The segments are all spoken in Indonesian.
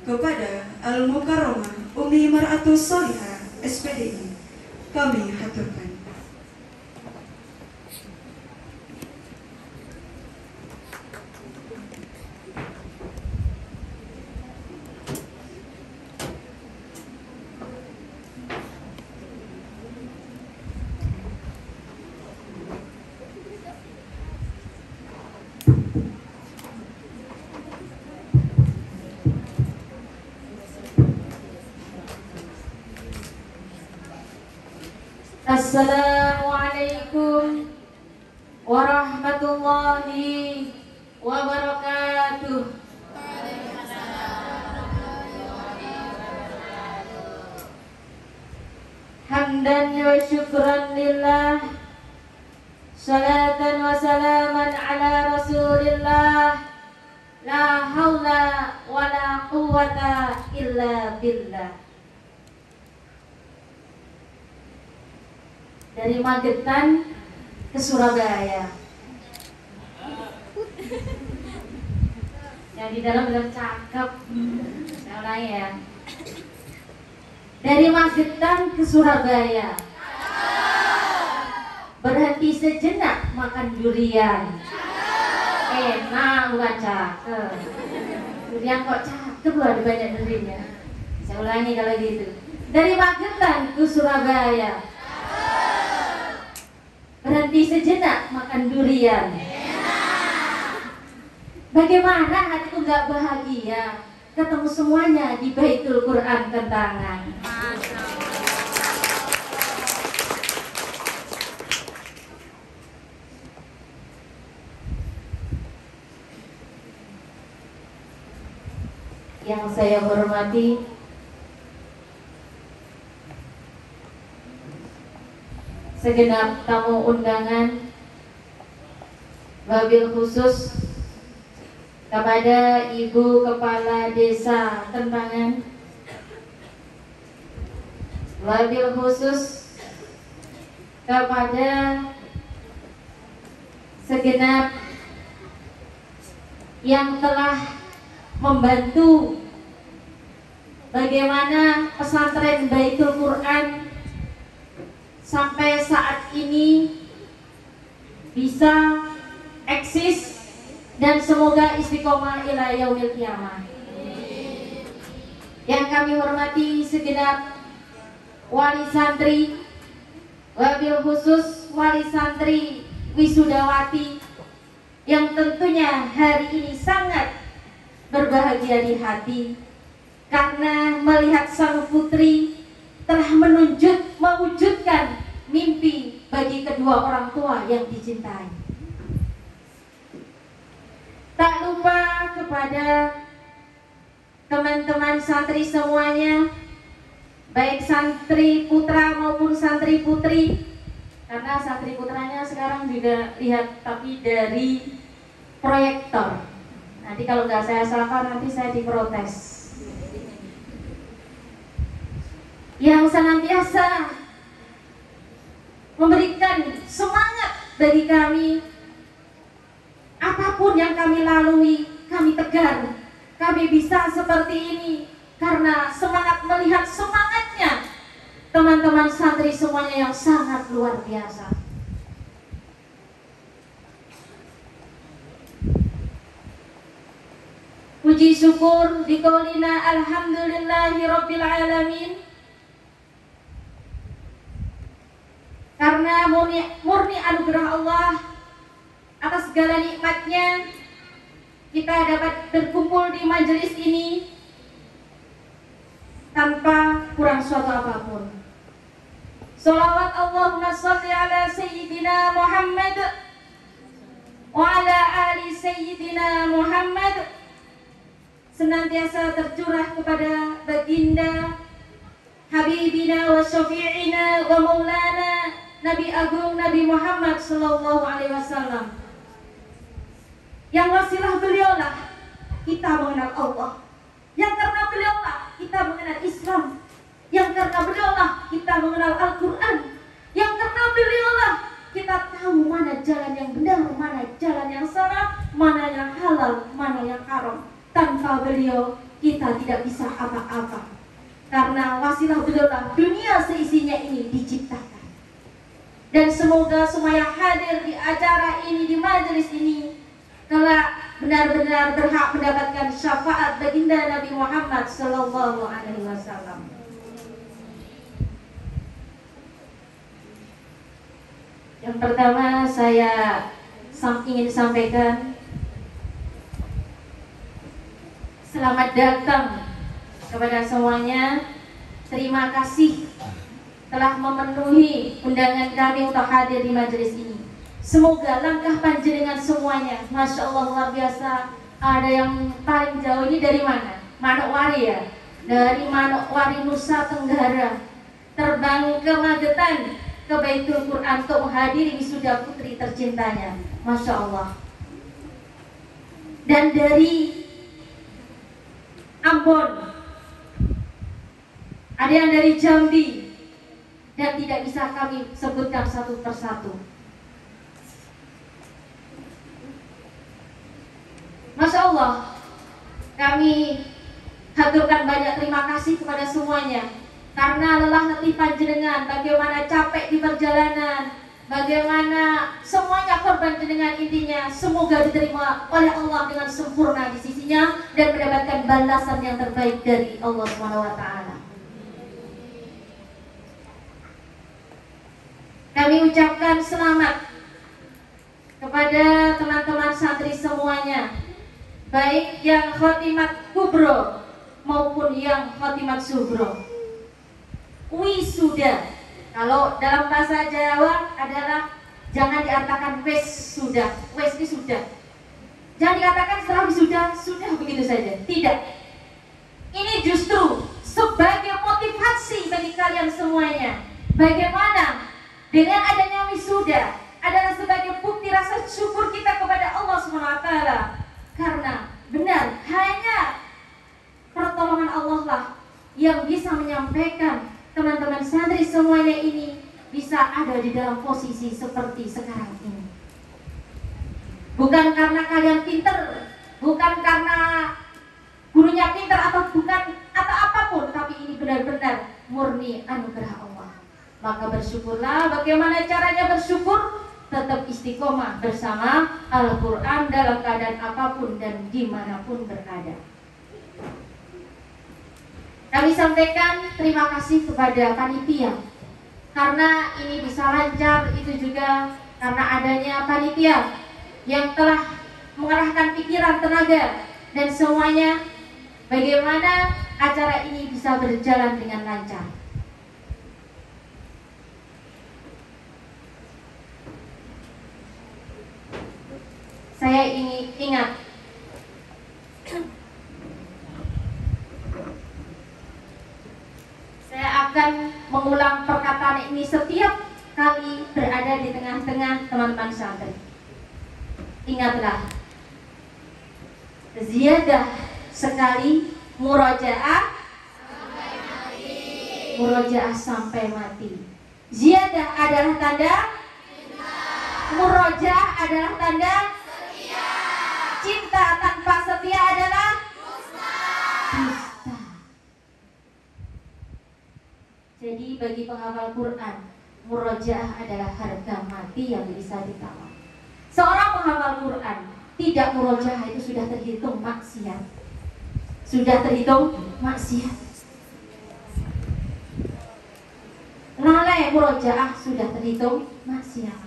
kepada Al-Mukarramah Umi Mar'atus Solihah SPDI kami haturkan. Assalamualaikum warahmatullahi wabarakatuh. Hamdan wa syukran lillah, salatan wa salaman ala rasulillah, la haula wa la quwwata illa billah. Dari Magetan ke Surabaya. Yang di dalam bilang cakep. Saya ulangi ya. Dari Magetan ke Surabaya. Berhenti sejenak makan durian. Enak bukan cakep. Durian kok cakep loh, ada banyak duriannya. Saya ulangi kalau gitu. Dari Magetan ke Surabaya. Berhenti sejenak makan durian. Bagaimana hatiku gak bahagia ketemu semuanya di Baitul Quran Kentangan. Yang saya hormati segenap tamu undangan, wabil khusus kepada Ibu Kepala Desa Kentangan, wabil khusus kepada segenap yang telah membantu bagaimana pesantren Baitul Quran sampai saat ini bisa eksis dan semoga istiqomah ila yaumil qiyamah. Yang kami hormati segenap wali santri, wabil khusus wali santri wisudawati yang tentunya hari ini sangat berbahagia di hati karena melihat sang putri telah mewujudkan mimpi bagi kedua orang tua yang dicintai. Tak lupa kepada teman-teman santri semuanya, baik santri putra maupun santri putri, karena santri putranya sekarang juga lihat tapi dari proyektor. Nanti kalau nggak saya sapa nanti saya diprotes. Yang senantiasa memberikan semangat bagi kami, apapun yang kami lalui, kami tegar, kami bisa seperti ini karena semangat melihat semangatnya teman-teman santri semuanya yang sangat luar biasa. Puji syukur dikaulina alhamdulillahi rabbil alamin, karena murni anugerah Allah atas segala nikmatnya kita dapat berkumpul di majelis ini tanpa kurang suatu apapun. Salawat Allahumma sholli ala sayyidina Muhammad wa ala ali sayyidina Muhammad senantiasa tercurah kepada baginda Habibina wa syafi'ina wa maulana Nabi Agung Nabi Muhammad sallallahu alaihi wasallam, yang wasilah beliaulah kita mengenal Allah, yang karena beliaulah kita mengenal Islam, yang karena beliaulah kita mengenal Al-Quran, yang karena beliaulah kita tahu mana jalan yang benar, mana jalan yang salah, mana yang halal, mana yang haram. Tanpa beliau kita tidak bisa apa-apa. Karena wasilah beliaulah dunia seisinya ini diciptakan. Dan semoga semua yang hadir di acara ini, di majelis ini, kelak benar-benar berhak mendapatkan syafaat baginda Nabi Muhammad Sallallahu Alaihi Wasallam. Yang pertama saya ingin sampaikan selamat datang kepada semuanya. Terima kasih telah memenuhi undangan kami untuk hadir di majelis ini. Semoga langkah panjenengan semuanya, Masya Allah luar biasa. Ada yang paling jauh ini dari mana? Manokwari ya? Dari Manokwari Nusa Tenggara, terbang ke Magetan, ke Baitul Quran untuk menghadiri wisuda putri tercintanya. Masya Allah. Dan dari Ambon, ada yang dari Jambi, dan tidak bisa kami sebutkan satu persatu. Masya Allah, kami haturkan banyak terima kasih kepada semuanya. Karena lelah letih panjenengan, bagaimana capek di perjalanan, bagaimana semuanya korban jenengan, intinya semoga diterima oleh Allah dengan sempurna di sisinya dan mendapatkan balasan yang terbaik dari Allah SWT. Kami ucapkan selamat kepada teman-teman santri semuanya, baik yang khotimat kubro maupun yang khotimat subro. Wisuda, kalau dalam bahasa Jawa adalah jangan diartikan wes sudah, wes ini sudah. Jangan dikatakan setelah wisuda sudah begitu saja. Tidak. Ini justru sebagai motivasi bagi kalian semuanya. Bagaimana dengan adanya wisuda adalah sebagai bukti rasa syukur kita kepada Allah SWT. Karena benar hanya pertolongan Allah lah yang bisa menyampaikan teman-teman santri semuanya ini bisa ada di dalam posisi seperti sekarang ini. Bukan karena kalian pinter, bukan karena gurunya pinter atau apapun, tapi ini benar-benar murni anugerah Allah. Maka bersyukurlah. Bagaimana caranya bersyukur? Tetap istiqomah bersama Al-Quran dalam keadaan apapun dan dimanapun berada. Kami sampaikan terima kasih kepada panitia, karena ini bisa lancar itu juga karena adanya panitia yang telah mengarahkan pikiran, tenaga, dan semuanya bagaimana acara ini bisa berjalan dengan lancar. Saya ingin ingat saya akan mengulang perkataan ini setiap kali berada di tengah-tengah teman-teman santri. Ingatlah, ziyadah sekali, murojaah sampai mati. Murojaah sampai mati. Ziyadah adalah tanda cinta. Murojaah adalah tanda setia. Cinta tanpa setia adalah dusta. Jadi bagi penghafal Quran, murojaah adalah harga mati yang bisa ditawar. Seorang penghafal Quran tidak murojaah itu sudah terhitung maksiat. Sudah terhitung maksiat. Lalai murojaah sudah terhitung maksiat.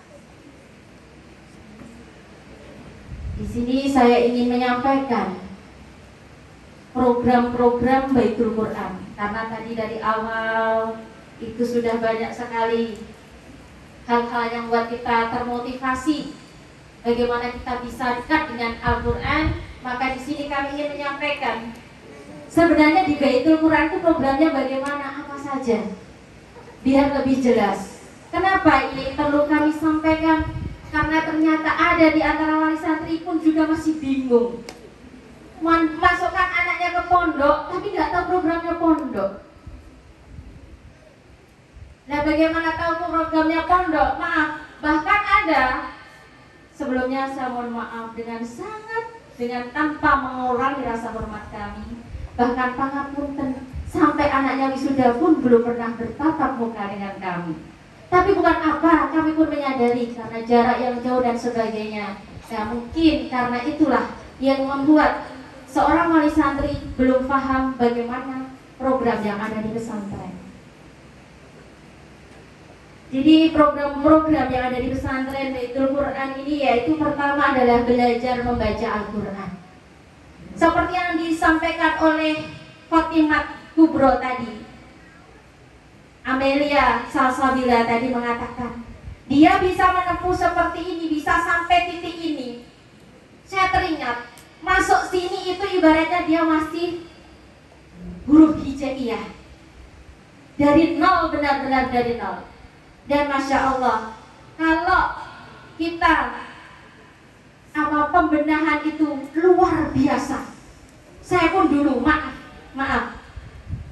Di sini saya ingin menyampaikan program-program Baitul Quran, karena tadi dari awal itu sudah banyak sekali hal-hal yang buat kita termotivasi bagaimana kita bisa dekat dengan Al-Quran. Maka di sini kami ingin menyampaikan sebenarnya di Baitul Quran itu programnya bagaimana, apa saja, biar lebih jelas. Kenapa ini perlu kami sampaikan? Karena ternyata ada di antara wali santri pun juga masih bingung masukkan anaknya ke pondok, tapi nggak tahu programnya pondok. Nah, bagaimana tahu programnya pondok? Maaf, bahkan ada. Sebelumnya saya mohon maaf dengan tanpa mengurangi rasa hormat kami. bahkan pangapunten, sampai anaknya wisuda pun belum pernah bertatap muka dengan kami. Tapi bukan apa, kami pun menyadari karena jarak yang jauh dan sebagainya. Ya mungkin karena itulah yang membuat seorang wali santri belum paham bagaimana program yang ada di pesantren. Jadi program-program yang ada di pesantren Baitul Quran ini yaitu pertama adalah belajar membaca Al-Quran. Seperti yang disampaikan oleh Fatimah Kubro tadi, Amelia Salsabila tadi mengatakan, dia bisa menempuh seperti ini, bisa sampai titik ini. Saya teringat, masuk sini itu ibaratnya dia masih huruf hijaiyah. Dari nol, benar-benar dari nol. Dan Masya Allah, kalau kita pembenahan itu luar biasa. Saya pun dulu, maaf,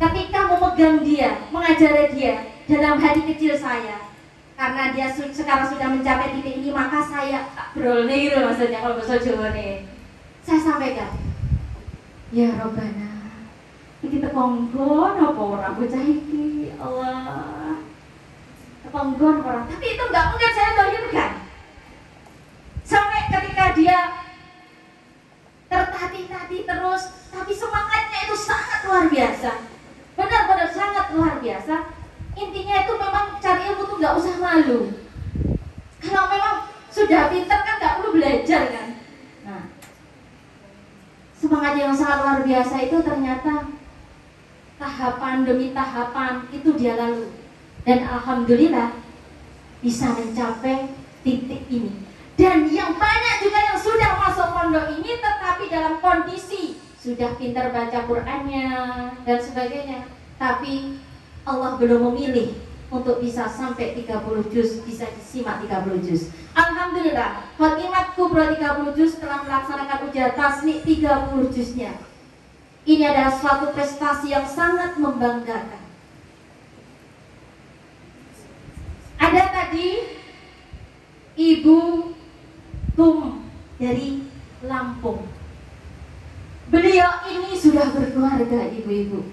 ketika memegang dia, mengajari dia dalam hati kecil saya, karena dia sekarang sudah mencapai titik ini, maka saya brolne gitu maksudnya kalau bahasa Jawa nih. Saya sampaikan, ya Robbana, iki tekonggon apa ora bocah iki, Allah. Tekonggon orang, tapi itu nggak mungkin saya dohirkan. Sampai ketika dia tertatih-tatih terus, tapi semangatnya itu sangat luar biasa. Benar-benar sangat luar biasa. Intinya itu memang cari ilmu tuh nggak usah malu. Kalau memang sudah pintar kan nggak perlu belajar kan. Nah, semangat yang sangat luar biasa itu ternyata tahapan demi tahapan itu dia lalui. Dan alhamdulillah bisa mencapai titik ini. Dan yang banyak juga yang sudah masuk pondok ini tetapi dalam kondisi sudah pintar baca Qur'annya dan sebagainya, tapi Allah belum memilih untuk bisa sampai 30 juz, bisa disimak 30 juz. Alhamdulillah, Fatimah Kubra 30 juz telah melaksanakan ujian tasnik 30 juznya. Ini adalah suatu prestasi yang sangat membanggakan. Ada tadi Ibu Tum dari Lampung. Beliau ini sudah berkeluarga, ibu-ibu.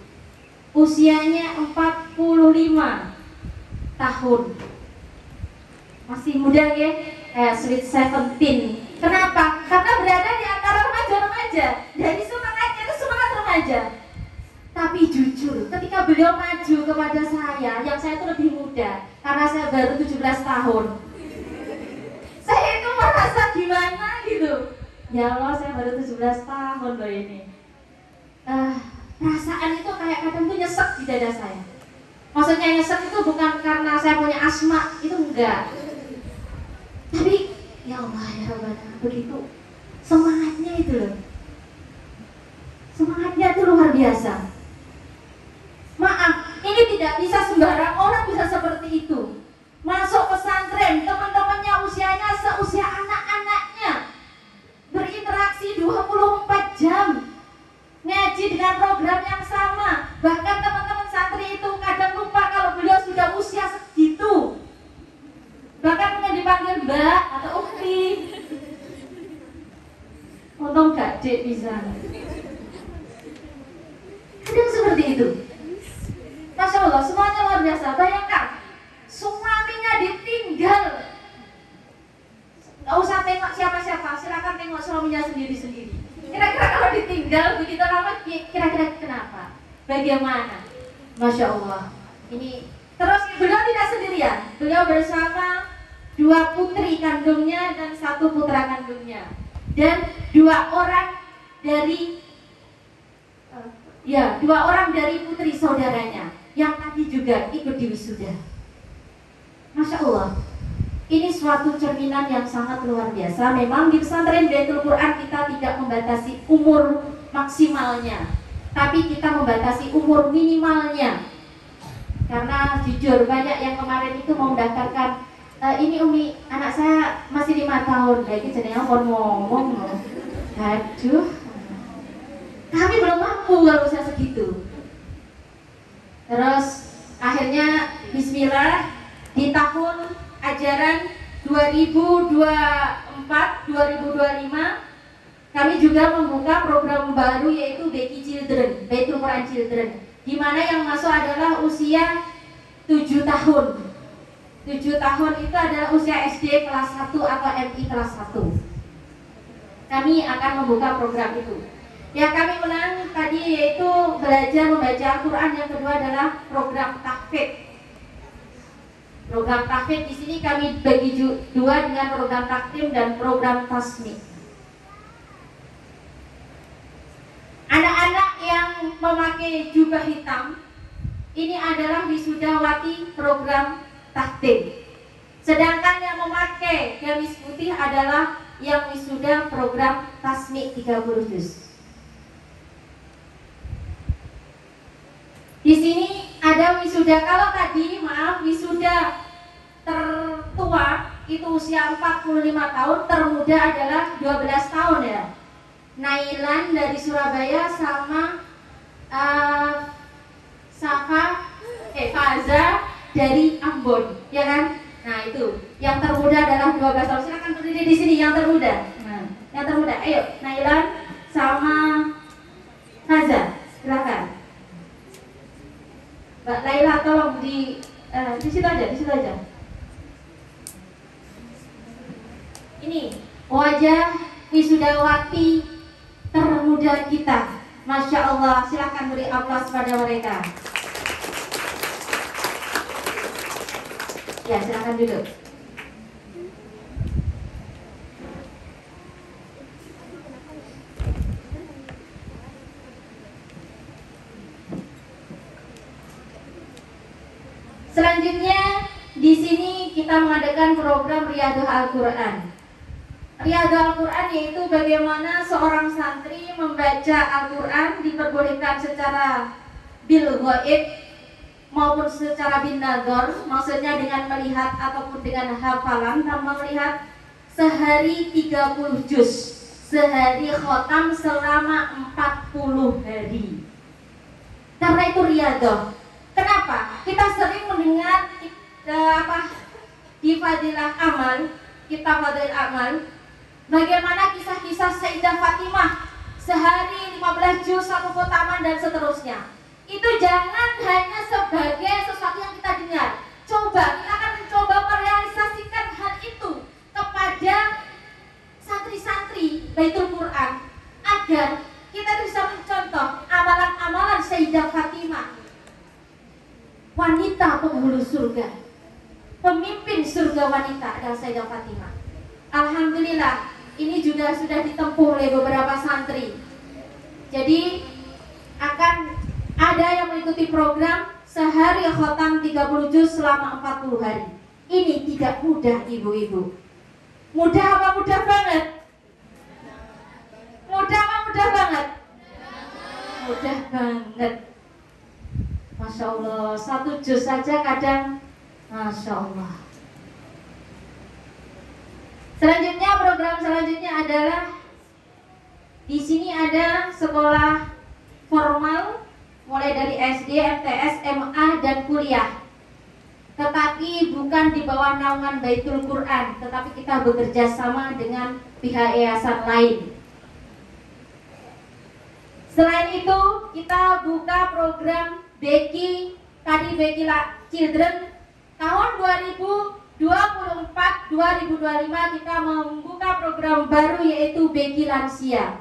Usianya 45 tahun. Masih muda ya, sweet 17. Kenapa? Karena berada di antara remaja-remaja. Dari semangatnya itu semangat remaja. Tapi jujur, ketika beliau maju kepada saya, yang saya itu lebih muda, karena saya baru 17 tahun. Saya itu merasa gimana gitu. Ya Allah, saya baru 17 tahun loh ini. Perasaan itu kayak kadang tuh nyesek di dada saya. Maksudnya nyesek itu bukan karena saya punya asma, itu enggak. Tapi ya Allah ya Rabbana, begitu semangatnya itu loh. Semangatnya itu luar biasa. Maaf, ini tidak bisa sembarang orang bisa seperti itu. Masuk pesantren, teman-temannya usianya seusia anak-anaknya. Berinteraksi 24 jam. Ngaji dengan program yang sama. Bahkan teman-teman santri itu kadang lupa kalau beliau sudah usia segitu. Bahkan punya dipanggil Mbak atau Ukti. Untung gak Dek bisa. Kadang seperti itu. Masya Allah, semuanya luar biasa. Bayangkan, suaminya ditinggal. Gak usah tengok siapa-siapa, silakan tengok suaminya sendiri-sendiri. Kira-kira kalau ditinggal begitu lama, kira-kira kenapa? Bagaimana? Masya Allah. Ini terus beliau tidak sendirian. Beliau bersama 2 putri kandungnya dan 1 putra kandungnya. Dan 2 orang dari 2 orang dari putri saudaranya yang tadi juga ikut di wisuda. Masya Allah. Ini suatu cerminan yang sangat luar biasa. Memang di pesantren Baitul Quran kita tidak membatasi umur maksimalnya, tapi kita membatasi umur minimalnya. Karena jujur banyak yang kemarin itu mau mendaftarkan, ini Umi, anak saya masih 5 tahun. Lagi jadinya ngomong. Aduh, kami belum mampu kalau usia segitu. Terus akhirnya Bismillah di tahun ajaran 2024-2025 kami juga membuka program baru yaitu Beki Children Children, Baitul Quran Children, di mana yang masuk adalah usia 7 tahun. 7 tahun itu adalah usia SD kelas 1 atau MI kelas 1. Kami akan membuka program itu. Yang kami menang tadi yaitu belajar membaca Al-Quran. Yang kedua adalah program tahfidz. Program tahfidz di sini kami bagi dua dengan program takdim dan program tasmi. Anak-anak yang memakai jubah hitam ini adalah wisudawati program takdim. Sedangkan yang memakai gamis putih adalah yang wisuda program tasmi 30 juz. Di sini ada wisuda, kalau tadi wisuda tertua itu usia 45 tahun, termuda adalah 12 tahun ya. Nailan dari Surabaya sama Faza dari Ambon, ya kan? Nah itu, yang termuda adalah 12 tahun. Silakan berdiri di sini yang termuda. Nah, yang termuda, ayo Nailan sama Faza, silakan. Mbak Laila tolong di situ aja. Ini wajah wisudawati termuda kita. Masya Allah, silakan beri aplaus pada mereka. Ya, silakan duduk. Selanjutnya di sini kita mengadakan program Riyadhah Al-Quran. Riyadhah Al-Quran yaitu bagaimana seorang santri membaca Al-Quran diperbolehkan secara bil ghaib maupun secara bin nadhar, maksudnya dengan melihat ataupun dengan hafalan, tanpa melihat sehari 30 juz, sehari khotam selama 40 hari. Karena itu riyadhah. Kenapa? Kita sering mendengar di Fadilah Amal, kitab Fadilah Amal, bagaimana kisah-kisah Sayyidah Fatimah sehari 15 juz, 1 khotaman dan seterusnya. Itu jangan hanya sebagai sesuatu yang kita dengar. Coba kita akan mencoba merealisasikan hal itu kepada santri-santri Baitul Quran agar kita bisa mencontoh amalan-amalan Sayyidah Fatimah, wanita penghulu surga, pemimpin surga wanita adalah Sayyidah Fatimah. Alhamdulillah, ini juga sudah ditempuh oleh beberapa santri. Jadi akan ada yang mengikuti program sehari khotam 30 juz selama 40 hari. Ini tidak mudah ibu-ibu. Mudah apa mudah banget? Mudah apa mudah banget? Mudah banget. Masya Allah, 1 juz saja kadang, Masya Allah. Selanjutnya, program selanjutnya adalah di sini ada sekolah formal mulai dari SD, MTS, MA dan kuliah. Tetapi bukan di bawah naungan Baitul Quran, tetapi kita bekerja sama dengan pihak yayasan lain. Selain itu, kita buka program Beki Children tahun 2024-2025 kita membuka program baru yaitu Beki Lansia.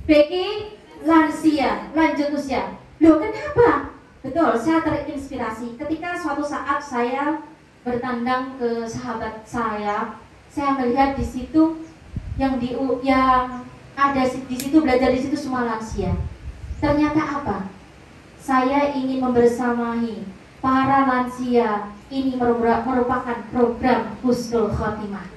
Beki Lansia, lanjut usia. Loh kenapa? Betul, saya terinspirasi ketika suatu saat saya bertandang ke sahabat saya melihat di situ yang ada di situ, belajar di situ semua lansia. Ternyata apa? Saya ingin membersamai para lansia. Ini merupakan program Husnul Khotimah.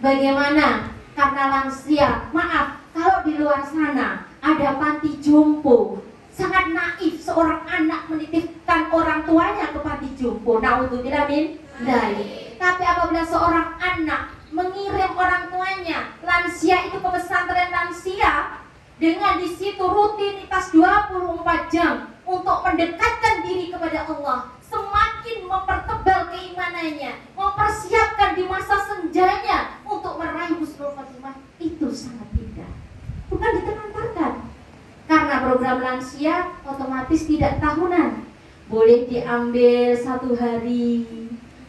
Bagaimana? Karena lansia, maaf, kalau di luar sana ada panti jompo, sangat naif seorang anak menitipkan orang tuanya ke panti jompo. Naudzubillah min dzalik. Tapi apabila seorang anak mengirim orang tuanya lansia itu ke pesantren lansia dengan di situ rutinitas 24 jam untuk mendekatkan diri kepada Allah, semakin mempertebal keimanannya, mempersiapkan di masa senjanya untuk meraih husnul khotimah, itu sangat indah. Bukan ditelantarkan, program lansia otomatis tidak tahunan. Boleh diambil 1 hari,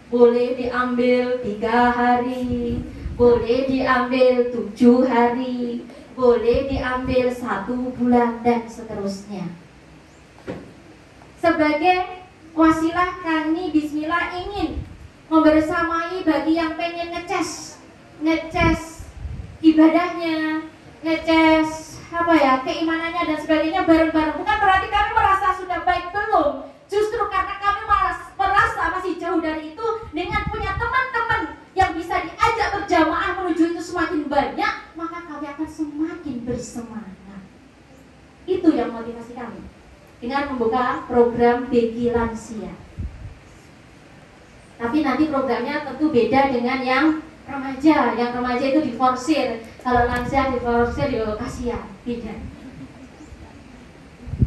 boleh diambil 3 hari, boleh diambil 7 hari, boleh diambil 1 bulan, dan seterusnya. Sebagai wasilah kami bismillah ingin membersamai bagi yang pengen ngecas ibadahnya, ngecas keimanannya dan sebagainya bareng-bareng. Bukan berarti kami merasa sudah baik, belum. Justru karena kami merasa masih jauh dari itu, dengan punya teman-teman yang bisa diajak berjamaah menuju itu semakin banyak, maka kami akan semakin bersemangat. Itu yang motivasi kami dengan membuka program BG Lansia. Tapi nanti programnya tentu beda dengan yang remaja. Yang remaja itu diforsir, kalau lansia diforsir ya kasihan, beda.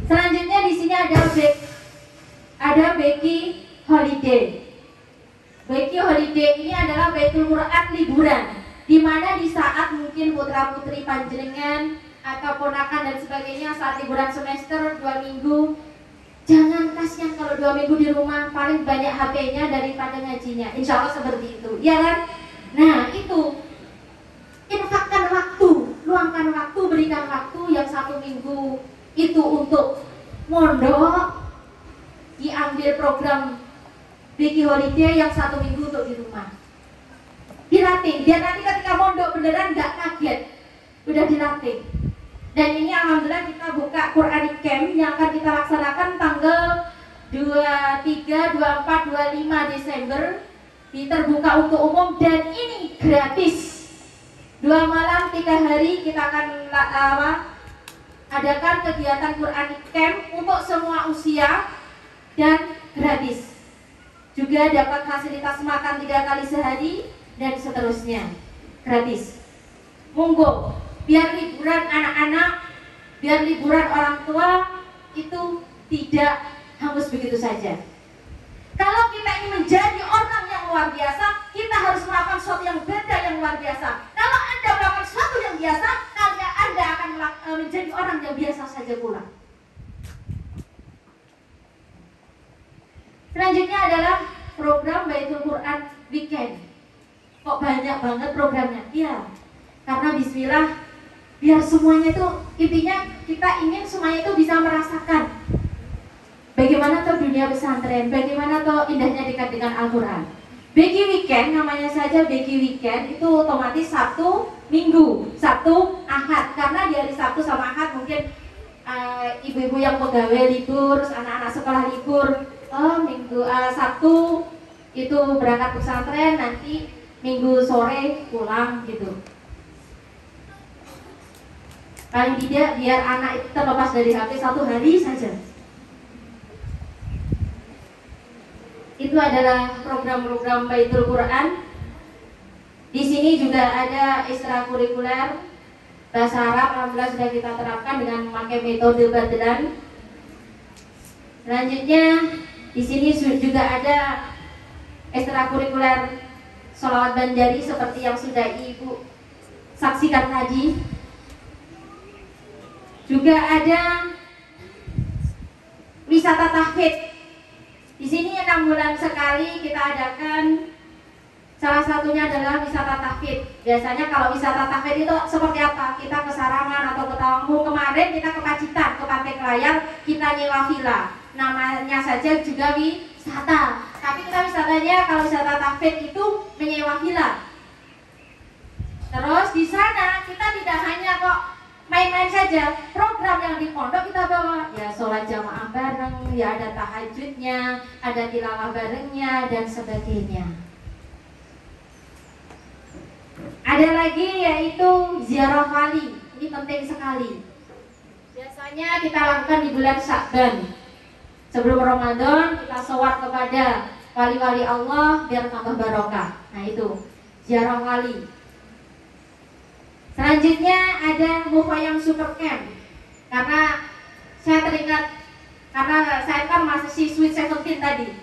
Selanjutnya di sini ada BG Holiday. BG Holiday ini adalah Baitul Quran liburan, di mana di saat mungkin putra-putri panjenengan atau ponakan dan sebagainya saat liburan semester 2 minggu, jangan kasihan kalau 2 minggu di rumah, paling banyak HP-nya daripada ngajinya. Insya Allah seperti itu, ya kan? Nah itu, infakkan waktu, luangkan waktu, berikan waktu yang 1 minggu itu untuk mondok, diambil program BG Holiday yang 1 minggu untuk di rumah, dilatih, biar nanti ketika mondok beneran nggak kaget, udah dilatih. Dan ini alhamdulillah kita buka Quranic Camp yang akan kita laksanakan tanggal 23, 24, 25 Desember. Terbuka untuk umum dan ini gratis. 2 malam 3 hari kita akan adakan kegiatan Quranic Camp untuk semua usia dan gratis. Juga dapat fasilitas makan 3 kali sehari dan seterusnya, gratis. Monggo, biar liburan anak-anak, biar liburan orang tua itu tidak hangus begitu saja. Kalau kita ingin menjadi orang yang luar biasa, kita harus melakukan sesuatu yang beda, yang luar biasa. Kalau Anda melakukan sesuatu yang biasa, Anda akan menjadi orang yang biasa saja pula. Selanjutnya adalah program Baitul Quran Weekend. Kok banyak banget programnya? Iya, karena bismillah, biar semuanya itu, intinya kita ingin semuanya itu bisa merasakan bagaimana tuh dunia pesantren, bagaimana tuh indahnya dekat dengan Al-Quran. BG Weekend, namanya saja BG Weekend, itu otomatis Sabtu, Minggu, Sabtu, Ahad. Karena di hari Sabtu sama Ahad mungkin ibu-ibu yang pegawai libur, terus anak-anak sekolah libur. Minggu Sabtu itu berangkat ke pesantren, nanti Minggu sore pulang gitu. Paling tidak biar anak itu terlepas dari HP 1 hari saja. Itu adalah program-program Baitul Quran. Di sini juga ada ekstrakurikuler bahasa Arab, alhamdulillah sudah kita terapkan dengan memakai metode Badlan. Selanjutnya di sini juga ada ekstrakurikuler sholawat banjari seperti yang sudah Ibu saksikan tadi. Juga ada wisata tahfidz. Di sini 6 bulan sekali kita adakan. Salah satunya adalah wisata tahfidz. Biasanya kalau wisata tahfidz itu seperti apa? Kita ke Sarangan atau ke Tawangmul. Kemarin kita ke Pacitan, ke Pantai Kelayar, kita nyewa villa. Namanya saja juga wisata. Tapi kita wisatanya, kalau wisata tahfidz itu menyewa villa. Terus di sana kita tidak hanya kok main-main saja, program yang di pondok kita bawa, ya sholat jamaah bareng, ya ada tahajudnya, ada tilawah barengnya dan sebagainya. Ada lagi yaitu ziarah wali, ini penting sekali. Biasanya kita lakukan di bulan Sya'ban. Sebelum Ramadan kita sholawat kepada wali-wali Allah biar tambah barokah. Nah itu ziarah wali. Selanjutnya ada Mufayang Super Camp. Karena saya teringat, karena saya kan masih Sweet 17 tadi.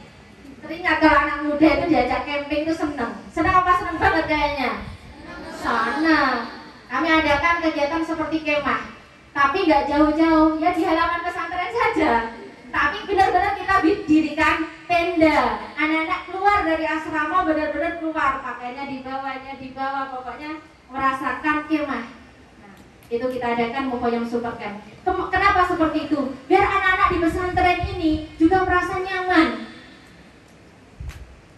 Teringat kalau anak muda itu diajak camping itu seneng. Senang apa? Seneng banget kayaknya. Sana kami adakan kegiatan seperti kemah. Tapi nggak jauh-jauh, ya di halaman pesantren saja. Tapi benar-benar kita dirikan tenda. Anak-anak keluar dari asrama, benar-benar keluar, pakainya dibawa, pokoknya merasakan kemah. Nah, itu kita adakan Mukoyam Super Camp. Kenapa seperti itu? Biar anak-anak di pesantren ini juga merasa nyaman.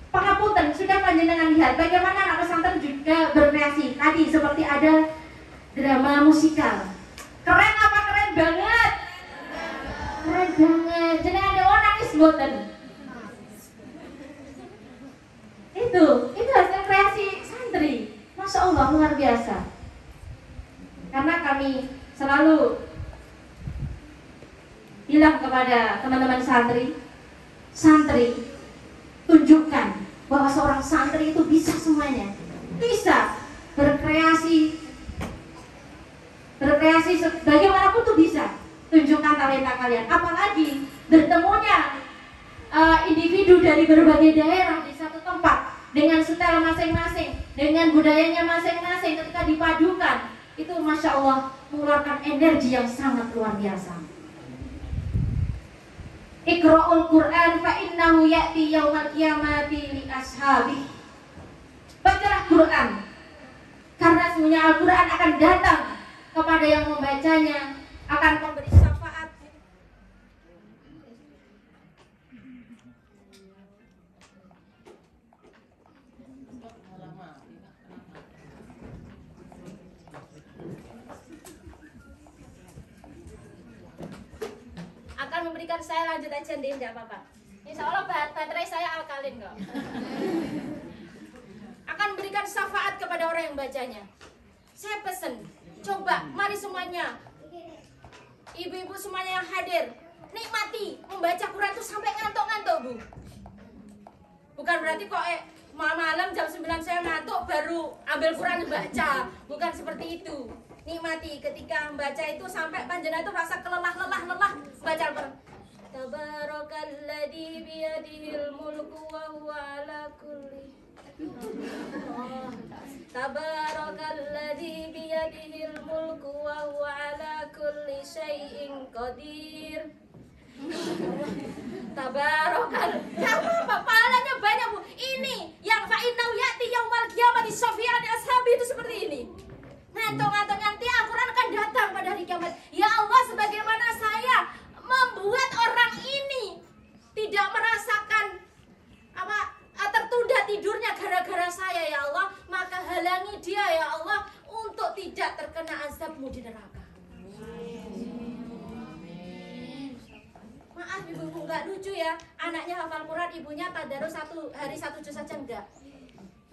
Pangapunten, sudah panjenengan lihat bagaimana anak pesantren juga berkreasi. Tadi seperti ada drama musikal. Keren apa keren banget? Keren banget. Jadi ada orang nangis boten. Itu hasil kreasi santri. Masya Allah luar biasa. Karena kami selalu bilang kepada teman-teman santri tunjukkan bahwa seorang santri itu bisa semuanya, bisa berkreasi bagaimanapun tuh bisa. Tunjukkan talenta kalian, apalagi bertemunya individu dari berbagai daerah di satu tempat dengan style masing-masing, dengan budayanya masing-masing. Ketika dipadukan, itu Masya Allah mengeluarkan energi yang sangat luar biasa. Iqra'ul Qur'an fa innahu ya'ti yaumal qiyamati li ashabi. Bacalah Quran, karena semuanya Al-Quran akan datang kepada yang membacanya, akan memberi syafaat. Akan memberikan, saya lanjut aja Din, enggak apa-apa. Insya Allah baterai saya alkalin kok. Akan memberikan syafaat kepada orang yang bacanya. Saya pesen, coba mari semuanya, ibu-ibu semuanya yang hadir, nikmati membaca Quran itu sampai ngantuk-ngantuk, Bu. Bukan berarti kok malam jam 9 saya ngantuk baru ambil Quran baca. Bukan seperti itu. Nikmati ketika membaca itu sampai panjenengan itu rasa lelah baca Al-Quran. Tabarakalladzi biyadihil mulku wa huwa ala kulli Tabarakalladzi biyadihil mulku wa huwa ala kulli syai'in qadir. Tabarakal. Ya apa pahalanya banyak, Bu. Ini yang fa innahu ya'ti yaumal qiyamati syafi'an ashabi itu seperti ini. Ngantuk-ngantuk nanti Al-Quran akan datang pada hari kiamat. Ya Allah, sebagaimana saya membuat orang ini tidak merasakan tertunda tidurnya gara-gara saya, ya Allah, maka halangi dia, ya Allah, untuk tidak terkena azab-Mu di neraka. Maaf ibu-ibu, nggak lucu ya, anaknya hafal Quran, ibunya tadarus satu hari satu juz saja enggak.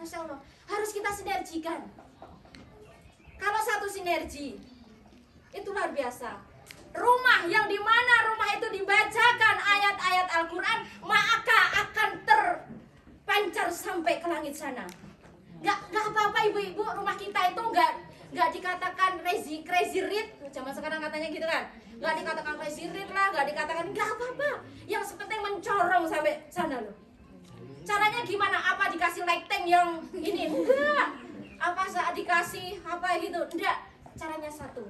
Masya Allah, harus kita sinergikan. Kalau satu sinergi, itu luar biasa. Rumah yang dimana rumah itu dibacakan ayat-ayat Al-Quran, maka akan terpancar sampai ke langit sana. Gak apa-apa ibu-ibu, rumah kita itu gak dikatakan crazy rich, zaman sekarang katanya gitu kan. Gak dikatakan crazy rich lah, gak dikatakan, gak apa-apa. Yang sepenting mencorong sampai sana loh. Caranya gimana? Apa dikasih lighting yang ini? Enggak. Apa saat dikasih apa gitu? Enggak. Caranya satu,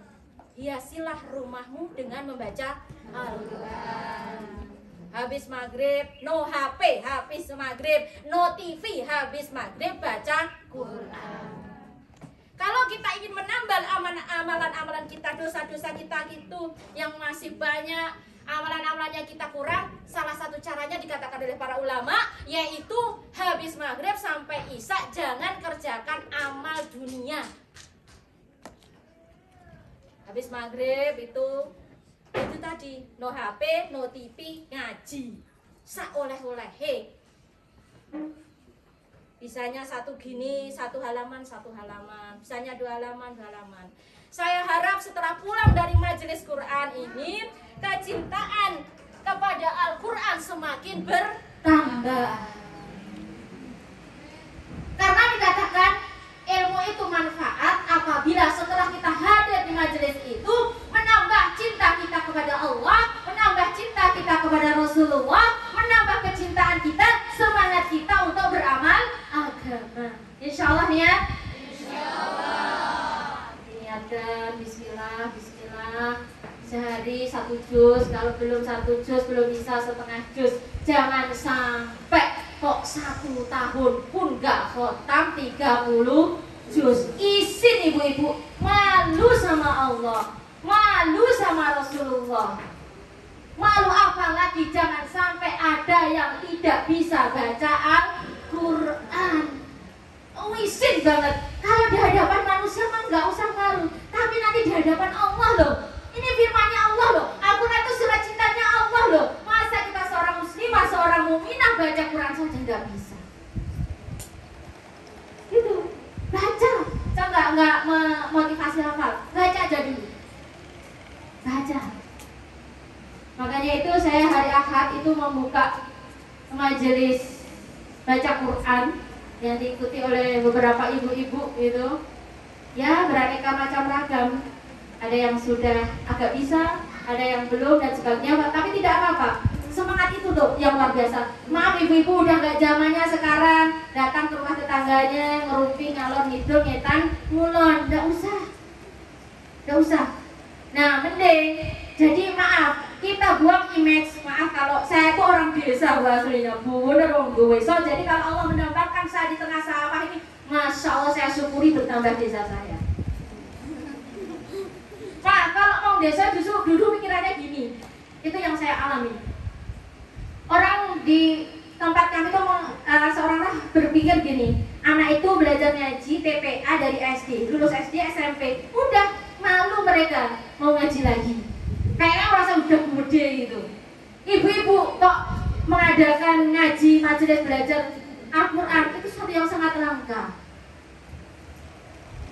hiasilah rumahmu dengan membaca Al-Quran. Habis maghrib, no HP, habis maghrib, no TV, habis maghrib baca Quran. Kalau kita ingin menambah amalan-amalan kita, dosa-dosa kita gitu yang masih banyak, amalan-amalannya kita kurang, salah satu caranya dikatakan oleh para ulama, yaitu habis maghrib sampai isya jangan kerjakan amal dunia. Habis maghrib itu tadi, no HP, no TV, ngaji, sak oleh-oleh. Bisanya satu gini, satu halaman, bisanya 2 halaman. Saya harap setelah pulang dari majelis Quran ini, kecintaan kepada Al-Quran semakin bertambah. Karena dikatakan ilmu itu manfaat apabila setelah kita hadir di majelis itu menambah cinta kita kepada Allah, menambah cinta kita kepada Rasulullah, menambah kecintaan kita, semangat kita untuk beramal agama. Insya Allah ya. Insya Allah. Niatkan Bismillah. kalau belum 1 juz, belum bisa setengah juz. Jangan sampai kok 1 tahun pun gak khotam 30 juz. Izin ibu-ibu, malu sama Allah, malu sama Rasulullah. Malu apalagi jangan sampai ada yang tidak bisa baca Al-Quran. Izin banget. Kalau di hadapan manusia mah nggak usah malu, tapi nanti di hadapan Allah loh. Ini firman-Nya Allah loh. Al-Quran itu surat cintanya Allah loh. Masa kita seorang muslimah, seorang mukminah baca Quran saja nggak bisa? Gitu. Baca. Saya nggak motivasi hafal. Baca aja dulu. Baca. Makanya itu saya hari Ahad itu membuka majelis baca Quran yang diikuti oleh beberapa ibu-ibu gitu. Ya, beraneka macam ragam. Ada yang sudah agak bisa, ada yang belum dan sebagainya, tapi tidak apa-apa. Semangat itu loh yang luar biasa. Maaf ibu-ibu udah gak zamannya sekarang datang ke rumah tetangganya ngerumpi, ngalor ngidul, ngetan, ngulon, gak usah. Gak usah. Nah, mending jadi maaf, kita buang image. Maaf kalau saya itu orang desa aslinya, bener wong gue. So, jadi kalau Allah menempatkan saya di tengah sawah ini, Masya Allah saya syukuri bertambah desa saya. Nah, kalau mau desa justru dulu pikirannya gini. Itu yang saya alami. Orang di tempat kami itu seorang berpikir gini, anak itu belajar ngaji TPA dari SD, lulus SD, SMP, udah malu mereka mau ngaji lagi. Kayaknya merasa udah gede gitu. Ibu-ibu kok mengadakan ngaji, majelis belajar Al-Quran itu sesuatu yang sangat langka.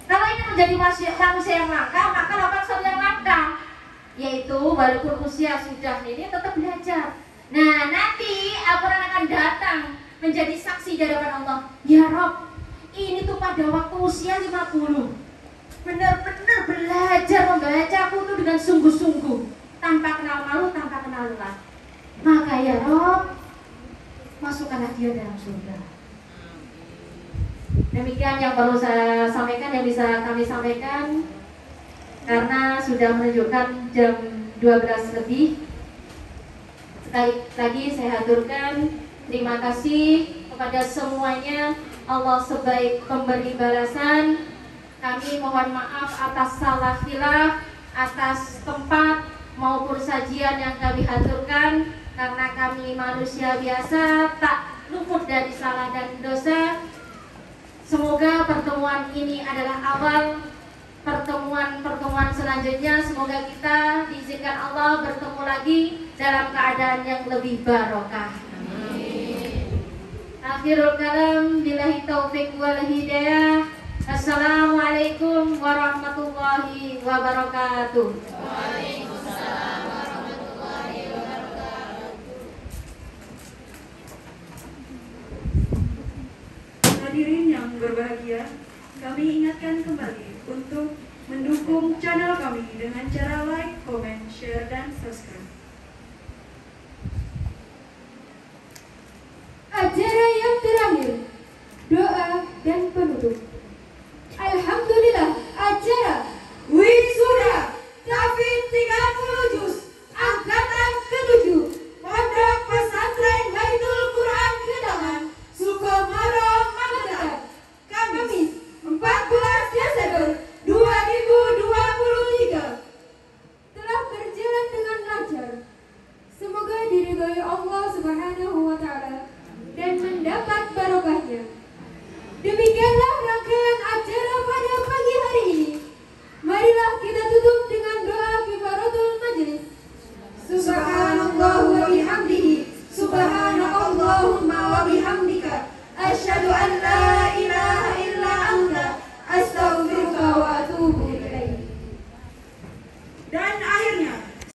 Kalau ini menjadi manusia yang langka, maka lakukan sesuatu yang langka, yaitu walaupun usia sudah ini tetap belajar. Nah, nanti Al-Quran akan datang menjadi saksi di hadapan Allah. Ya Rob, ini tuh pada waktu usia 50 benar-benar belajar membaca itu dengan sungguh-sungguh, tanpa kenal malu, tanpa kenal lelah. Maka ya Rob, masukkanlah dia dalam surga. Demikian yang perlu saya sampaikan, yang bisa kami sampaikan, karena sudah menunjukkan jam 12 lebih. Sekali lagi saya haturkan terima kasih kepada semuanya. Allah sebaik pemberi balasan. Kami mohon maaf atas salah khilaf, atas tempat maupun sajian yang kami haturkan, karena kami manusia biasa tak luput dari salah dan dosa. Semoga pertemuan ini adalah awal pertemuan-pertemuan selanjutnya. Semoga kita diizinkan Allah bertemu lagi dalam keadaan yang lebih barokah. Amin. Akhirul kalam, billahi taufik wal hidayah. Assalamualaikum warahmatullahi wabarakatuh. Waalaikumsalam warahmatullahi wabarakatuh. Hadirin yang berbahagia, kami ingatkan kembali untuk mendukung channel kami dengan cara like, comment, share, dan subscribe. Acara yang terakhir, doa dan penutup. Alhamdulillah, acara wisuda tahfidz 30 juz angkatan ke-7 Pondok Pesantren Baitul Quran Gedangan, Sukomoro, Magetan, Kamis 14 Desember 2023 telah berjalan dengan lancar. Semoga diridhoi Allah Subhanahu wa Ta'ala dan mendapat barokahnya. Demikianlah